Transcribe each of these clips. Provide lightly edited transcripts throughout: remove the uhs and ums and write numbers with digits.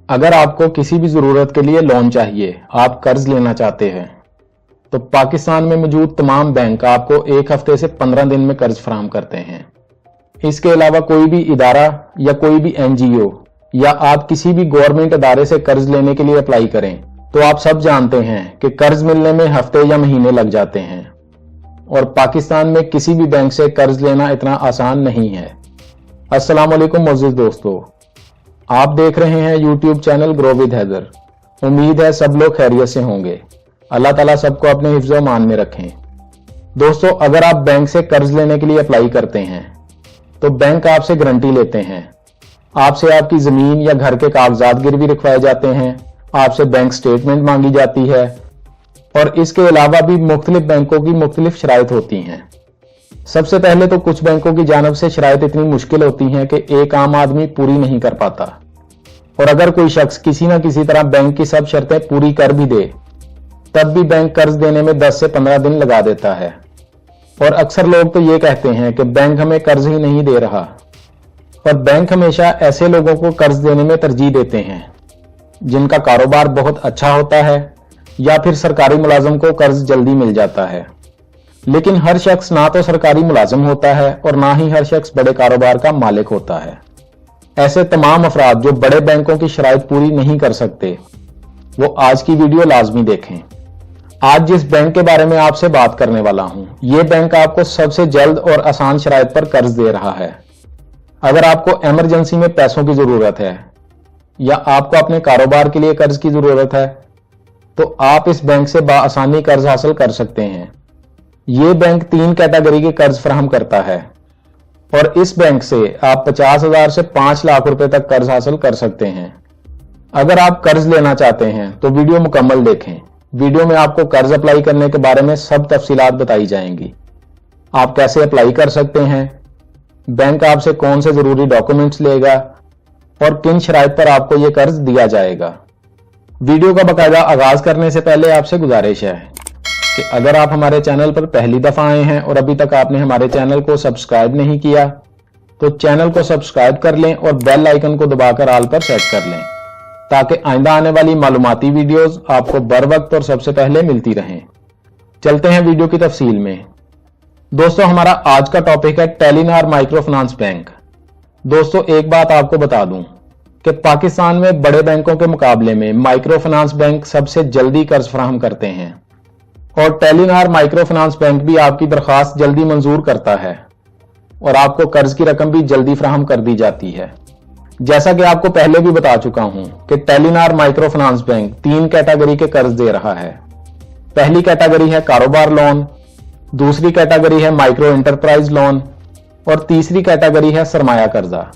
अगर आपको किसी भी ज़रूरत के लिए लोन चाहिए, आप कर्ज लेना चाहते हैं, तो पाकिस्तान में मौजूद तमाम बैंक आपको 1 हफ्ते से 15 दिन में कर्ज फराहम करते हैं। इसके अलावा कोई भी इदारा या कोई भी NGO या आप किसी भी गवर्नमेंट इदारे से कर्ज लेने के लिए अप्लाई करें तो आप सब जानते हैं कि कर्ज मिलने में हफ्ते या महीने लग जाते हैं और पाकिस्तान में किसी भी बैंक से कर्ज लेना इतना आसान नहीं है। अस्सलाम वालेकुम मोअज़्ज़िज़ दोस्तों, आप देख रहे हैं YouTube channel grow with Haider. उम्मीद है सब लोग खैरियत से होंगे। अल्लाह ताला सबको अपने हिफ्ज़ व अमान में रखें। दोस्तों, अगर आप बैंक से कर्ज लेने के लिए अप्लाई करते हैं तो बैंक आपसे गारंटी लेते हैं, आपसे आपकी जमीन या घर के कागजात गिरवी रखवाए जाते हैं, आपसे बैंक स्टेटमेंट मांगी जाती है और इसके अलावा भी मुख्तलिफ बैंकों की मुख्तलिफ शराइत होती हैं। सबसे पहले तो कुछ बैंकों की जानिब से शराइत इतनी मुश्किल होती हैं कि एक आम आदमी पूरी नहीं कर पाता, और अगर कोई शख्स किसी न किसी तरह बैंक की सब शर्तें पूरी कर भी दे तब भी बैंक कर्ज देने में 10 से 15 दिन लगा देता है। और अक्सर लोग तो ये कहते हैं कि बैंक हमें कर्ज ही नहीं दे रहा, पर बैंक हमेशा ऐसे लोगों को कर्ज देने में तरजीह देते हैं जिनका कारोबार बहुत अच्छा होता है या फिर सरकारी मुलाजिम को कर्ज जल्दी मिल जाता है। लेकिन हर शख्स ना तो सरकारी मुलाजिम होता है और ना ही हर शख्स बड़े कारोबार का मालिक होता है। ऐसे तमाम अफराद जो बड़े बैंकों की शराइत पूरी नहीं कर सकते, वो आज की वीडियो लाजमी देखें। आज जिस बैंक के बारे में आपसे बात करने वाला हूं, ये बैंक आपको सबसे जल्द और आसान शराइत पर कर्ज दे रहा है। अगर आपको इमरजेंसी में पैसों की जरूरत है या आपको अपने कारोबार के लिए कर्ज की जरूरत है तो आप इस बैंक से बाआसानी कर्ज हासिल कर सकते हैं। ये बैंक 3 कैटेगरी के कर्ज फराहम करता है और इस बैंक से आप 50,000 से 5 लाख रुपए तक कर्ज हासिल कर सकते हैं। अगर आप कर्ज लेना चाहते हैं तो वीडियो मुकम्मल देखें। वीडियो में आपको कर्ज अप्लाई करने के बारे में सब तफसीलात बताई जाएंगी। आप कैसे अप्लाई कर सकते हैं, बैंक आपसे कौन से जरूरी डॉक्यूमेंट्स लेगा और किन शराइत पर आपको यह कर्ज दिया जाएगा। वीडियो का बाकायदा आगाज करने से पहले आपसे गुजारिश है कि अगर आप हमारे चैनल पर पहली दफा आए हैं और अभी तक आपने हमारे चैनल को सब्सक्राइब नहीं किया तो चैनल को सब्सक्राइब कर लें और बेल आइकन को दबाकर ऑल पर सेट कर लें ताकि आइंदा आने वाली मालूमाती वीडियोस आपको बर वक्त और सबसे पहले मिलती रहें। चलते हैं वीडियो की तफसील में। दोस्तों, हमारा आज का टॉपिक है टेलीनार माइक्रो फाइनेंस बैंक। दोस्तों, एक बात आपको बता दूं कि पाकिस्तान में बड़े बैंकों के मुकाबले में माइक्रो फाइनेंस बैंक सबसे जल्दी कर्ज फराहम करते हैं और टेलीनार माइक्रो फाइनेंस बैंक भी आपकी दरख्वास्त जल्दी मंजूर करता है और आपको कर्ज की रकम भी जल्दी फराहम कर दी जाती है। जैसा कि आपको पहले भी बता चुका हूं कि Telenor micro finance bank 3 category के कर्ज दे रहा है। पहली कैटेगरी है कारोबार लोन, दूसरी कैटेगरी है माइक्रो एंटरप्राइज लोन और तीसरी कैटेगरी है सरमाया कर्जा।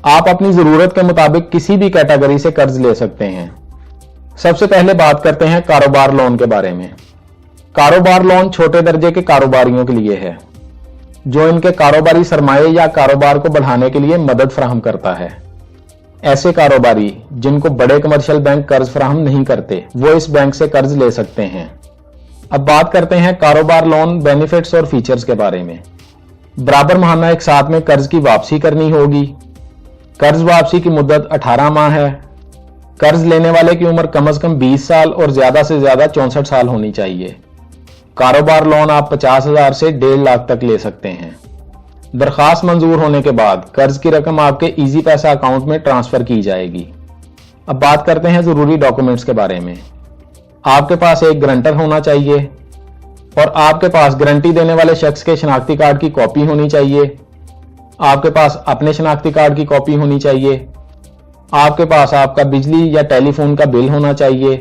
आप अपनी जरूरत के मुताबिक किसी भी कैटेगरी से कर्ज ले सकते हैं। सबसे पहले बात करते हैं कारोबार लोन के बारे में। कारोबार लोन छोटे दर्जे के कारोबारियों के लिए है जो इनके कारोबारी सरमाए या कारोबार को बढ़ाने के लिए मदद फराहम करता है। ऐसे कारोबारी जिनको बड़े कमर्शियल बैंक कर्ज फराहम नहीं करते, वो इस बैंक से कर्ज ले सकते हैं। अब बात करते हैं कारोबार लोन बेनिफिट्स और फीचर्स के बारे में। बराबर माहाना एक साथ में कर्ज की वापसी करनी होगी। कर्ज वापसी की मुद्दत 18 माह है। कर्ज लेने वाले की उम्र कम से कम 20 साल और ज्यादा से ज्यादा 64 साल होनी चाहिए। कारोबार लोन आप 50,000 से 1.5 लाख तक ले सकते हैं। दरखास्त मंजूर होने के बाद कर्ज की रकम आपके इजी पैसा अकाउंट में ट्रांसफर की जाएगी। अब बात करते हैं जरूरी डॉक्यूमेंट्स के बारे में। आपके पास एक गारंटर होना चाहिए और आपके पास गारंटी देने वाले शख्स के शनाख्ती कार्ड की कॉपी होनी चाहिए। आपके पास अपने शनाख्ती कार्ड की कॉपी होनी चाहिए। आपके पास आपका बिजली या टेलीफोन का बिल होना चाहिए।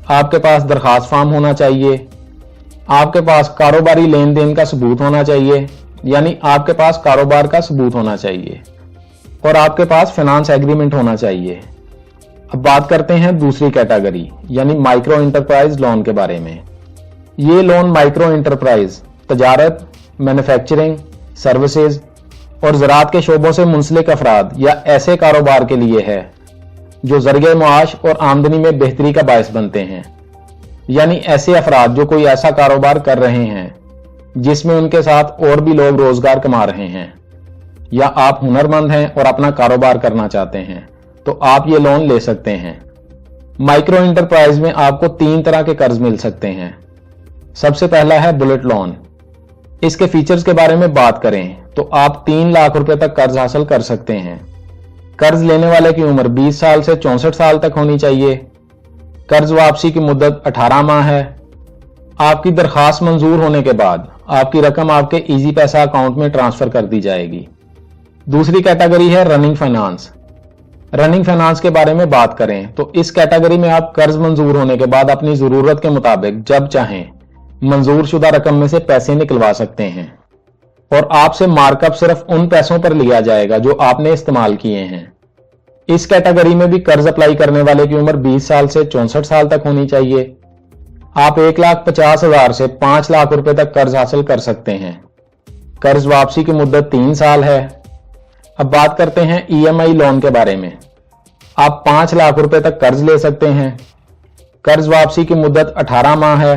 आपके पास दरखास्त फॉर्म होना चाहिए। आपके पास कारोबारी लेन देन का सबूत होना चाहिए, यानी आपके पास कारोबार का सबूत होना चाहिए और आपके पास फाइनेंस एग्रीमेंट होना चाहिए। अब बात करते हैं दूसरी कैटेगरी यानी माइक्रो एंटरप्राइज लोन के बारे में। ये लोन माइक्रो एंटरप्राइज, तजारत, मैन्युफैक्चरिंग, सर्विसेज और ज़राअत के शोबों से मुंसलिक अफराद या ऐसे कारोबार के लिए है जो ज़रिए मुआश और आमदनी में बेहतरी का बायस बनते हैं। यानी ऐसे अफराद जो कोई ऐसा कारोबार कर रहे हैं जिसमें उनके साथ और भी लोग रोजगार कमा रहे हैं, या आप हुनरमंद हैं और अपना कारोबार करना चाहते हैं तो आप ये लोन ले सकते हैं। माइक्रो इंटरप्राइज में आपको 3 तरह के कर्ज मिल सकते हैं। सबसे पहला है बुलेट लोन। इसके फीचर्स के बारे में बात करें तो आप 3 लाख रुपए तक कर्ज हासिल कर सकते हैं। कर्ज लेने वाले की उम्र 20 साल से 64 साल तक होनी चाहिए। कर्ज वापसी की मुद्दत 18 माह है। आपकी दरखास्त मंजूर होने के बाद आपकी रकम आपके इजी पैसा अकाउंट में ट्रांसफर कर दी जाएगी। दूसरी कैटेगरी है रनिंग फाइनेंस। रनिंग फाइनेंस के बारे में बात करें तो इस कैटेगरी में आप कर्ज मंजूर होने के बाद अपनी जरूरत के मुताबिक जब चाहें मंजूर शुदा रकम में से पैसे निकलवा सकते हैं और आपसे मार्कअप सिर्फ उन पैसों पर लिया जाएगा जो आपने इस्तेमाल किए हैं। इस कैटेगरी में भी कर्ज अप्लाई करने वाले की उम्र 20 साल से 64 साल तक होनी चाहिए। आप 1,50,000 से 5 लाख रुपए तक कर्ज हासिल कर सकते हैं। कर्ज वापसी की मुद्दत 3 साल है। अब बात करते हैं EMI लोन के बारे में। आप 5 लाख रुपए तक कर्ज ले सकते हैं। कर्ज वापसी की मुद्दत 18 माह है।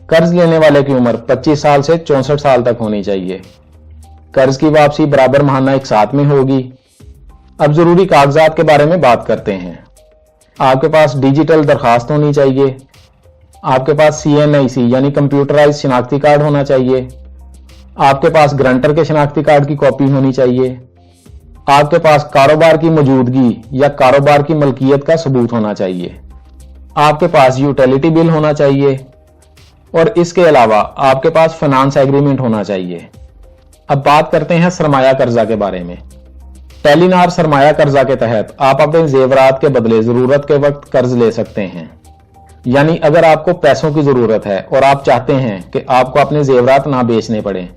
कर्ज लेने वाले की उम्र 25 साल से 64 साल तक होनी चाहिए। कर्ज की वापसी बराबर माहाना एक साथ में होगी। अब जरूरी कागजात के बारे में बात करते हैं। आपके पास डिजिटल दरखास्त होनी चाहिए। आपके पास CNIC यानी कंप्यूटराइज शनाख्ती कार्ड होना चाहिए। आपके पास ग्रंटर के शनाख्ती कार्ड की कॉपी होनी चाहिए। आपके पास कारोबार की मौजूदगी या कारोबार की मलकियत का सबूत होना चाहिए। आपके पास यूटिलिटी बिल होना चाहिए और इसके अलावा आपके पास फाइनेंस एग्रीमेंट होना चाहिए। अब बात करते हैं सरमाया कर्जा के बारे में। टेलीनार सरमाया कर्जा के तहत आप अपने जेवरात के बदले जरूरत के वक्त कर्ज ले सकते हैं। यानी अगर आपको पैसों की जरूरत है और आप चाहते हैं कि आपको अपने जेवरात ना बेचने पड़े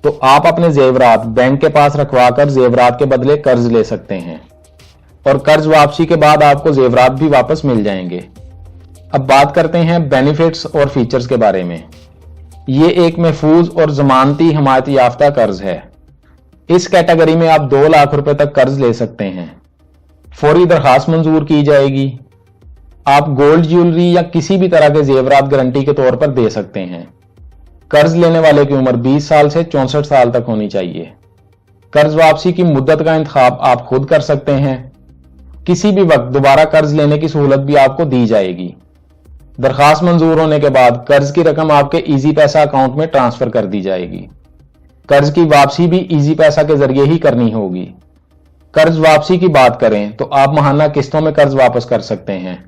तो आप अपने जेवरात बैंक के पास रखवाकर जेवरात के बदले कर्ज ले सकते हैं और कर्ज वापसी के बाद आपको जेवरात भी वापस मिल जाएंगे। अब बात करते हैं बेनिफिट्स और फीचर्स के बारे में। ये एक महफूज और जमानती हिमायत याफ्ता कर्ज है। इस कैटेगरी में आप 2 लाख रुपए तक कर्ज ले सकते हैं। फौरी दरखास्त मंजूर की जाएगी। आप गोल्ड ज्वेलरी या किसी भी तरह के जेवरात गारंटी के तौर पर दे सकते हैं। कर्ज लेने वाले की उम्र 20 साल से 64 साल तक होनी चाहिए। कर्ज वापसी की मुद्दत का इंतखाब आप खुद कर सकते हैं। किसी भी वक्त दोबारा कर्ज लेने की सहूलत भी आपको दी जाएगी। दरखास्त मंजूर होने के बाद कर्ज की रकम आपके इजी पैसा अकाउंट में ट्रांसफर कर दी जाएगी। कर्ज की वापसी भी इजी पैसा के जरिए ही करनी होगी। कर्ज वापसी की बात करें तो आप माहाना किस्तों में कर्ज वापस कर सकते हैं।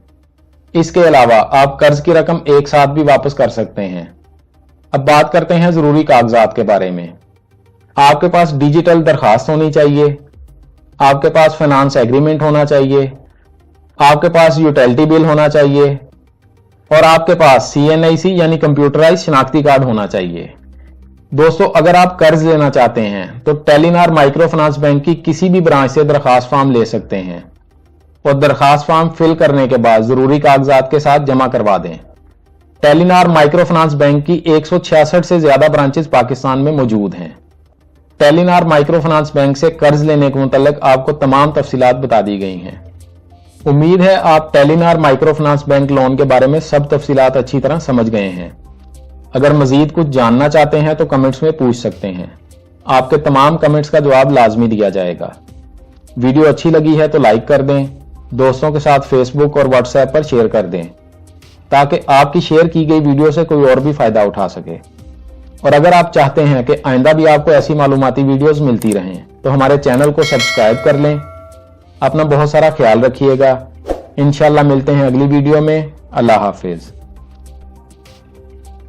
इसके अलावा आप कर्ज की रकम एक साथ भी वापस कर सकते हैं। अब बात करते हैं जरूरी कागजात के बारे में। आपके पास डिजिटल दरखास्त होनी चाहिए। आपके पास फाइनेंस एग्रीमेंट होना चाहिए। आपके पास यूटिलिटी बिल होना चाहिए और आपके पास CNIC यानी कंप्यूटराइज शनाख्ती कार्ड होना चाहिए। दोस्तों, अगर आप कर्ज लेना चाहते हैं तो टेलीनार माइक्रो फाइनेंस बैंक की किसी भी ब्रांच से दरखास्त फॉर्म ले सकते हैं और दरखास्त फॉर्म फिल करने के बाद जरूरी कागजात के साथ जमा करवा दें। टेलीनार माइक्रो फाइनेंस बैंक की 166 से ज्यादा ब्रांचेस पाकिस्तान में मौजूद हैं। टेलीनार माइक्रो फाइनेंस बैंक से कर्ज लेने के मुतालिक आपको तमाम तफसीलात बता दी गई हैं। उम्मीद है आप Telenor micro finance bank loan के बारे में सब तफसीलात अच्छी तरह समझ गए हैं। अगर मजीद कुछ जानना चाहते हैं तो कमेंट्स में पूछ सकते हैं। आपके तमाम कमेंट्स का जवाब लाजमी दिया जाएगा। वीडियो अच्छी लगी है तो लाइक कर दें, दोस्तों के साथ फेसबुक और व्हाट्सएप पर शेयर कर दें ताकि आपकी शेयर की गई वीडियो से कोई और भी फायदा उठा सके। और अगर आप चाहते हैं कि आइंदा भी आपको ऐसी मालूमाती वीडियोस मिलती रहें तो हमारे चैनल को सब्सक्राइब कर लें। अपना बहुत सारा ख्याल रखिएगा। इंशाल्लाह मिलते हैं अगली वीडियो में। अल्लाह हाफिज।